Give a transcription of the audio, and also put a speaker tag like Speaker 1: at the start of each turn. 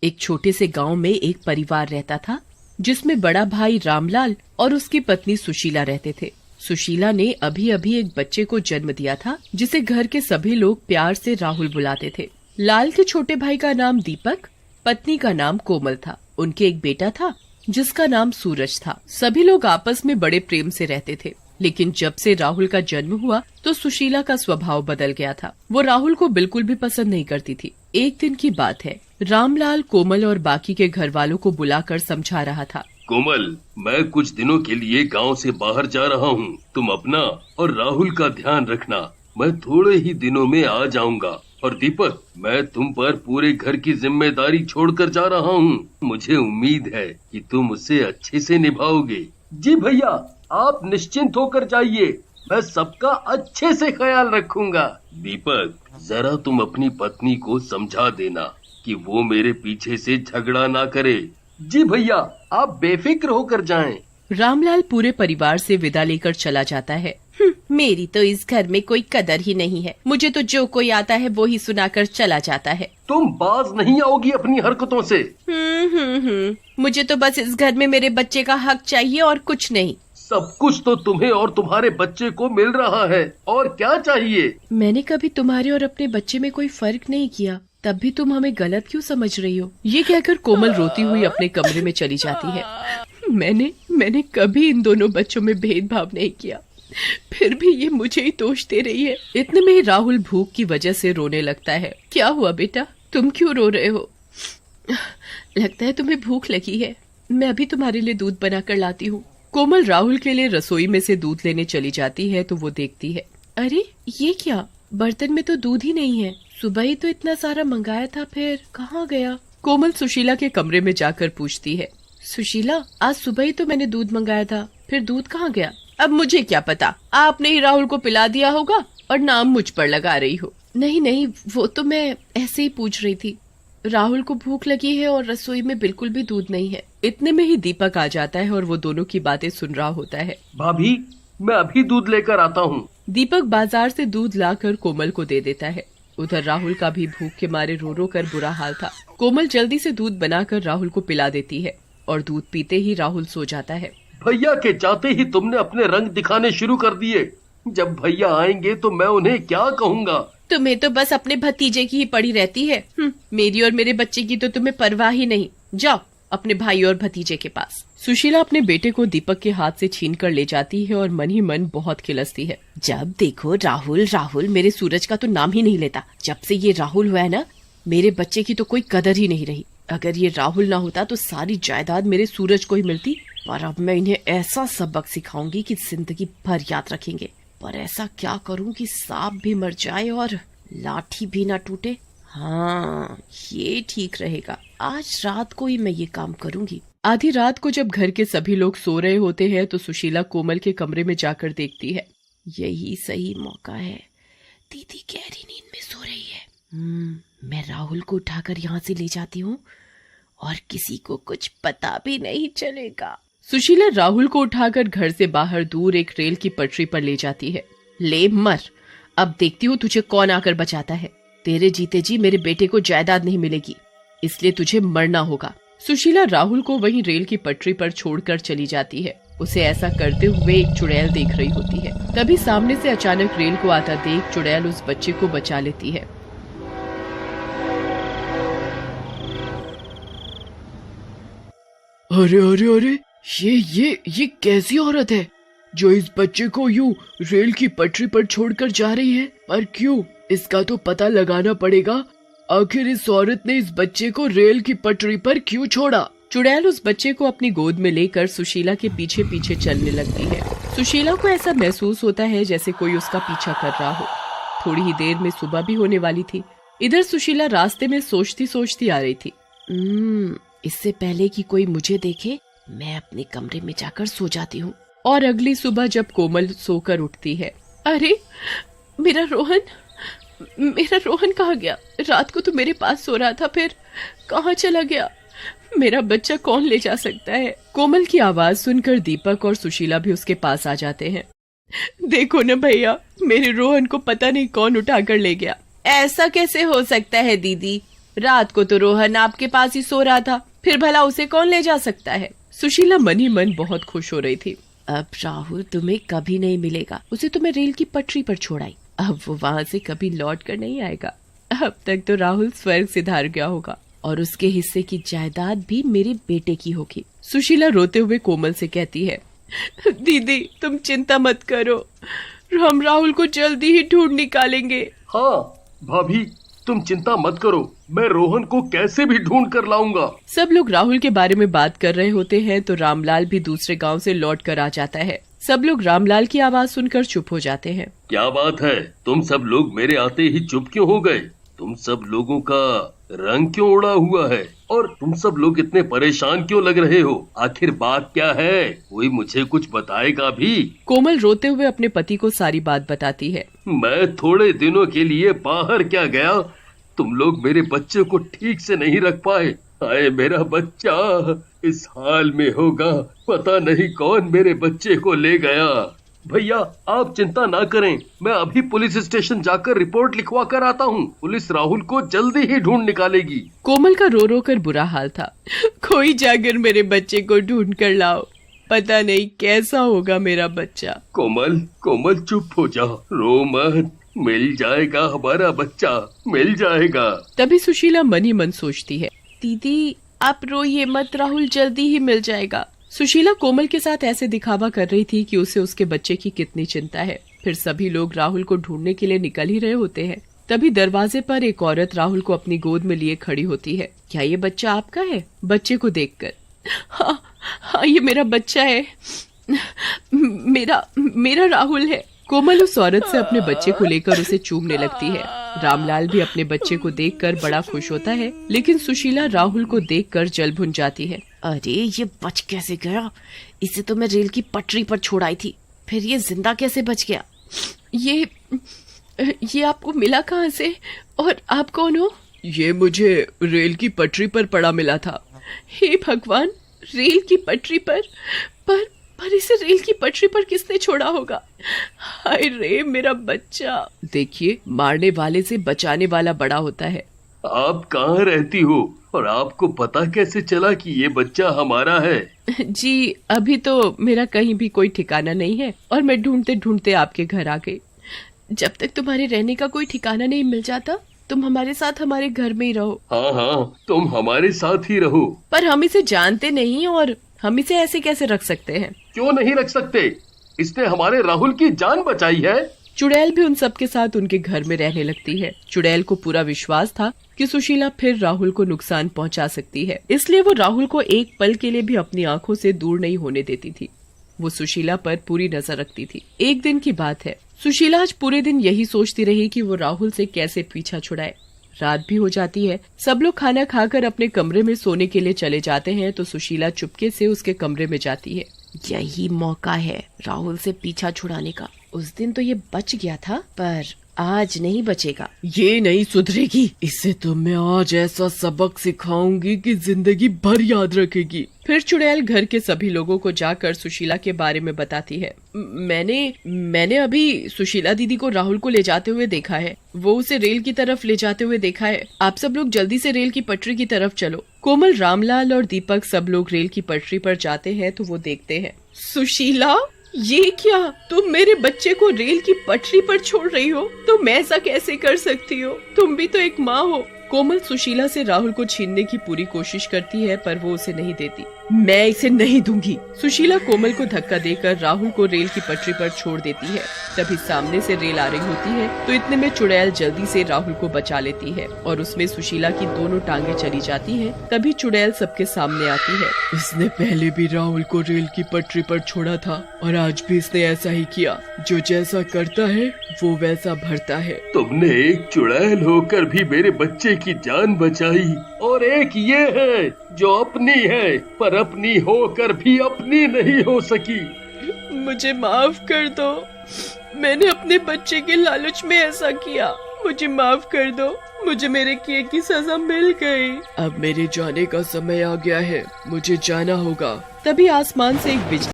Speaker 1: एक छोटे से गांव में एक परिवार रहता था जिसमें बड़ा भाई रामलाल और उसकी पत्नी सुशीला रहते थे। सुशीला ने अभी अभी एक बच्चे को जन्म दिया था जिसे घर के सभी लोग प्यार से राहुल बुलाते थे। लाल के छोटे भाई का नाम दीपक, पत्नी का नाम कोमल था। उनके एक बेटा था जिसका नाम सूरज था। सभी लोग आपस में बड़े प्रेम से रहते थे, लेकिन जब से राहुल का जन्म हुआ तो सुशीला का स्वभाव बदल गया था। वो राहुल को बिल्कुल भी पसंद नहीं करती थी। एक दिन की बात है, रामलाल कोमल और बाकी के घर वालों को बुलाकर समझा रहा था।
Speaker 2: कोमल, मैं कुछ दिनों के लिए गांव से बाहर जा रहा हूँ। तुम अपना और राहुल का ध्यान रखना। मैं थोड़े ही दिनों में आ जाऊंगा। और दीपक, मैं तुम पर पूरे घर की जिम्मेदारी छोड़कर जा रहा हूँ। मुझे उम्मीद है कि तुम उसे अच्छे से निभाओगे। जी भैया, आप निश्चिंत होकर जाइए। मैं सबका अच्छे से ख्याल रखूंगा। दीपक, जरा तुम अपनी पत्नी को समझा देना कि वो मेरे पीछे से झगड़ा ना करे। जी भैया, आप बेफिक्र होकर जाएं।
Speaker 1: रामलाल पूरे परिवार से विदा लेकर चला जाता है। मेरी तो इस घर में कोई कदर ही नहीं है। मुझे तो जो कोई आता है वो ही सुनाकर चला जाता है।
Speaker 2: तुम बाज नहीं आओगी अपनी हरकतों से।
Speaker 1: मुझे तो बस इस घर में मेरे बच्चे का हक चाहिए और कुछ नहीं।
Speaker 2: सब कुछ तो तुम्हें और तुम्हारे बच्चे को मिल रहा है, और क्या चाहिए?
Speaker 1: मैंने कभी तुम्हारे और अपने बच्चे में कोई फर्क नहीं किया, तब भी तुम हमें गलत क्यों समझ रही हो? ये कहकर कोमल रोती हुई अपने कमरे में चली जाती है। मैंने कभी इन दोनों बच्चों में भेदभाव नहीं किया, फिर भी ये मुझे ही दोष दे रही है। इतने में ही राहुल भूख की वजह से रोने लगता है। क्या हुआ बेटा, तुम क्यों रो रहे हो? लगता है तुम्हें भूख लगी है। मैं अभी तुम्हारे लिए दूध बनाकर लाती हूँ। कोमल राहुल के लिए रसोई में से दूध लेने चली जाती है तो वो देखती है, अरे ये क्या, बर्तन में तो दूध ही नहीं है। सुबह ही तो इतना सारा मंगाया था, फिर कहाँ गया? कोमल सुशीला के कमरे में जाकर पूछती है, सुशीला, आज सुबह ही तो मैंने दूध मंगाया था, फिर दूध कहाँ गया? अब मुझे क्या पता, आपने ही राहुल को पिला दिया होगा और नाम मुझ पर लगा रही हो। नहीं, वो तो मैं ऐसे ही पूछ रही थी। राहुल को भूख लगी है और रसोई में बिल्कुल भी दूध नहीं है। इतने में ही दीपक आ जाता है और वो दोनों की बातें सुन रहा होता है।
Speaker 2: भाभी, मैं अभी दूध लेकर आता हूँ।
Speaker 1: दीपक बाजार से दूध लाकर कोमल को दे देता है। उधर राहुल का भी भूख के मारे रो रो कर बुरा हाल था। कोमल जल्दी से दूध बनाकर राहुल को पिला देती है और दूध पीते ही राहुल सो जाता है।
Speaker 2: भैया के जाते ही तुमने अपने रंग दिखाने शुरू कर दिए। जब भैया आएंगे तो मैं उन्हें क्या कहूँगा?
Speaker 1: तुम्हें तो बस अपने भतीजे की ही पड़ी रहती है। मेरी और मेरे बच्चे की तो तुम्हें परवाह ही नहीं। जाओ अपने भाई और भतीजे के पास। सुशीला अपने बेटे को दीपक के हाथ से छीन कर ले जाती है और मन ही मन बहुत खिलसती है। जब देखो राहुल, मेरे सूरज का तो नाम ही नहीं लेता। जब से ये राहुल हुआ है ना, मेरे बच्चे की तो कोई कदर ही नहीं रही। अगर ये राहुल ना होता तो सारी जायदाद मेरे सूरज को ही मिलती। पर अब मैं इन्हें ऐसा सबक सिखाऊंगी कि जिंदगी भर याद रखेंगे। पर ऐसा क्या करूं कि सांप भी मर जाए और लाठी भी ना टूटे। हाँ, ये ठीक रहेगा। आज रात को ही मैं ये काम करूंगी। आधी रात को जब घर के सभी लोग सो रहे होते हैं तो सुशीला कोमल के कमरे में जाकर देखती है। यही सही मौका है, दीदी गहरी नींद में सो रही है। मैं राहुल को उठाकर यहाँ से ले जाती हूँ और किसी को कुछ पता भी नहीं चलेगा। सुशीला राहुल को उठाकर घर से बाहर दूर एक रेल की पटरी पर ले जाती है। ले मर, अब देखती हूँ तुझे कौन आकर बचाता है। तेरे जीते जी मेरे बेटे को जायदाद नहीं मिलेगी, इसलिए तुझे मरना होगा। सुशीला राहुल को वहीं रेल की पटरी पर छोड़कर चली जाती है। उसे ऐसा करते हुए एक चुड़ैल देख रही होती है। तभी सामने से अचानक रेल को आता देख चुड़ैल उस बच्चे को बचा लेती है।
Speaker 3: अरे ये कैसी औरत है जो इस बच्चे को यूं रेल की पटरी पर छोड़कर जा रही है? पर क्यों? इसका तो पता लगाना पड़ेगा। आखिर इस औरत ने इस बच्चे को रेल की पटरी पर क्यों छोड़ा?
Speaker 1: चुड़ैल उस बच्चे को अपनी गोद में लेकर सुशीला के पीछे पीछे चलने लगती है। सुशीला को ऐसा महसूस होता है जैसे कोई उसका पीछा कर रहा हो। थोड़ी ही देर में सुबह भी होने वाली थी। इधर सुशीला रास्ते में सोचती सोचती आ रही थी। इससे पहले कि कोई मुझे देखे, मैं अपने कमरे में जाकर सो जाती हूँ। और अगली सुबह जब कोमल सोकर उठती है, अरे मेरा रोहन कहाँ गया? रात को तो मेरे पास सो रहा था, फिर कहाँ चला गया? मेरा बच्चा कौन ले जा सकता है? कोमल की आवाज सुनकर दीपक और सुशीला भी उसके पास आ जाते हैं। देखो ना भैया, मेरे रोहन को पता नहीं कौन उठा कर ले गया। ऐसा कैसे हो सकता है दीदी? रात को तो रोहन आपके पास ही सो रहा था, फिर भला उसे कौन ले जा सकता है। सुशीला मन ही मन बहुत खुश हो रही थी। अब राहुल तुम्हें कभी नहीं मिलेगा, उसे तो मैं रेल की पटरी पर छोड़ाई, अब वो वहाँ से कभी लौट कर नहीं आएगा। अब तक तो राहुल स्वर्ग सिधार गया होगा और उसके हिस्से की जायदाद भी मेरे बेटे की होगी। सुशीला रोते हुए कोमल से कहती है, दीदी तुम चिंता मत करो, हम राहुल को जल्दी ही ढूंढ निकालेंगे।
Speaker 2: हाँ भाभी, तुम चिंता मत करो, मैं रोहन को कैसे भी ढूंढ कर लाऊंगा।
Speaker 1: सब लोग राहुल के बारे में बात कर रहे होते हैं तो रामलाल भी दूसरे गांव से लौट कर आ जाता है। सब लोग रामलाल की आवाज सुनकर चुप हो जाते हैं।
Speaker 2: क्या बात है, तुम सब लोग मेरे आते ही चुप क्यों हो गए? तुम सब लोगों का रंग क्यों उड़ा हुआ है और तुम सब लोग इतने परेशान क्यों लग रहे हो? आखिर बात क्या है? कोई मुझे कुछ बताएगा भी?
Speaker 1: कोमल रोते हुए अपने पति को सारी बात बताती है।
Speaker 2: मैं थोड़े दिनों के लिए बाहर क्या गया, तुम लोग मेरे बच्चे को ठीक से नहीं रख पाए। हाय मेरा बच्चा इस हाल में होगा, पता नहीं कौन मेरे बच्चे को ले गया। भैया आप चिंता ना करें, मैं अभी पुलिस स्टेशन जाकर रिपोर्ट लिखवा कर आता हूँ। पुलिस राहुल को जल्दी ही ढूंढ निकालेगी।
Speaker 1: कोमल का रो रो कर बुरा हाल था। कोई जाकर मेरे बच्चे को ढूंढ कर लाओ, पता नहीं कैसा होगा मेरा बच्चा।
Speaker 2: कोमल चुप हो जा, रो मत, मिल जाएगा हमारा बच्चा, मिल जाएगा।
Speaker 1: तभी सुशीला मन ही मन सोचती है, दीदी आप रोइए मत, राहुल जल्दी ही मिल जाएगा। सुशीला कोमल के साथ ऐसे दिखावा कर रही थी कि उसे उसके बच्चे की कितनी चिंता है। फिर सभी लोग राहुल को ढूंढने के लिए निकल ही रहे होते हैं। तभी दरवाजे पर एक औरत राहुल को अपनी गोद में लिए खड़ी होती है। क्या ये बच्चा आपका है? बच्चे को देखकर, हाँ ये मेरा बच्चा है, मेरा राहुल है। कोमल उस औरत से अपने बच्चे को लेकर उसे चूमने लगती है। रामलाल भी अपने बच्चे को देखकर बड़ा खुश होता है, लेकिन सुशीला राहुल को देखकर जल भुन जाती है। अरे ये बच कैसे गया? इसे तो मैं रेल की पटरी पर छोड़ाई थी, फिर ये जिंदा कैसे बच गया? ये आपको मिला कहाँ से और आप कौन हो?
Speaker 3: ये मुझे रेल की पटरी पर पड़ा मिला था।
Speaker 1: हे भगवान, रेल की पटरी पर इसे रेल की पटरी पर किसने छोड़ा होगा? हाय रे मेरा बच्चा। देखिए, मारने वाले से बचाने वाला बड़ा होता है।
Speaker 2: आप कहाँ रहती हो और आपको पता कैसे चला कि ये बच्चा हमारा है?
Speaker 1: जी अभी तो मेरा कहीं भी कोई ठिकाना नहीं है और मैं ढूंढते ढूंढते आपके घर आ गई। जब तक तुम्हारे रहने का कोई ठिकाना नहीं मिल जाता, तुम हमारे साथ हमारे घर में ही रहो।
Speaker 2: हाँ तुम हमारे साथ ही रहो।
Speaker 1: पर हम इसे जानते नहीं और हम इसे ऐसे कैसे रख सकते हैं?
Speaker 2: क्यों नहीं रख सकते? इसने हमारे राहुल की जान बचाई है।
Speaker 1: चुड़ैल भी उन सब के साथ उनके घर में रहने लगती है। चुड़ैल को पूरा विश्वास था कि सुशीला फिर राहुल को नुकसान पहुंचा सकती है, इसलिए वो राहुल को एक पल के लिए भी अपनी आंखों से दूर नहीं होने देती थी। वो सुशीला पर पूरी नजर रखती थी। एक दिन की बात है, सुशीला आज पूरे दिन यही सोचती रही कि वो राहुल से कैसे पीछा छुड़ाए। रात भी हो जाती है। सब लोग खाना खाकर अपने कमरे में सोने के लिए चले जाते हैं तो सुशीला चुपके से उसके कमरे में जाती है। यही मौका है राहुल से पीछा छुड़ाने का। उस दिन तो ये बच गया था, पर आज नहीं बचेगा।
Speaker 3: ये नहीं सुधरेगी, इसे तो मैं आज ऐसा सबक सिखाऊंगी कि जिंदगी भर याद रखेगी।
Speaker 1: फिर चुड़ैल घर के सभी लोगों को जाकर सुशीला के बारे में बताती है। मैंने अभी सुशीला दीदी को राहुल को ले जाते हुए देखा है, वो उसे रेल की तरफ ले जाते हुए देखा है। आप सब लोग जल्दी से रेल की पटरी की तरफ चलो। कोमल, रामलाल और दीपक सब लोग रेल की पटरी पर जाते हैं तो वो देखते हैं, सुशीला ये क्या? तुम मेरे बच्चे को रेल की पटरी पर छोड़ रही हो? तुम ऐसा कैसे कर सकती हो? तुम भी तो एक माँ हो। कोमल सुशीला से राहुल को छीनने की पूरी कोशिश करती है पर वो उसे नहीं देती। मैं इसे नहीं दूंगी। सुशीला कोमल को धक्का देकर राहुल को रेल की पटरी पर छोड़ देती है। तभी सामने से रेल आ रही होती है तो इतने में चुड़ैल जल्दी से राहुल को बचा लेती है और उसमें सुशीला की दोनों टांगे चली जाती हैं। तभी चुड़ैल सबके सामने आती है।
Speaker 3: इसने पहले भी राहुल को रेल की पटरी पर छोड़ा था और आज भी इसने ऐसा ही किया। जो जैसा करता है वो वैसा भरता है।
Speaker 2: तुमने एक चुड़ैल होकर भी मेरे बच्चे की जान बचाई और एक ये है जो अपनी है पर अपनी होकर भी अपनी नहीं हो सकी।
Speaker 1: मुझे माफ कर दो, मैंने अपने बच्चे के लालच में ऐसा किया। मुझे माफ कर दो, मुझे मेरे किए की सजा मिल गई।
Speaker 3: अब मेरे जाने का समय आ गया है, मुझे जाना होगा।
Speaker 1: तभी आसमान से एक बिजली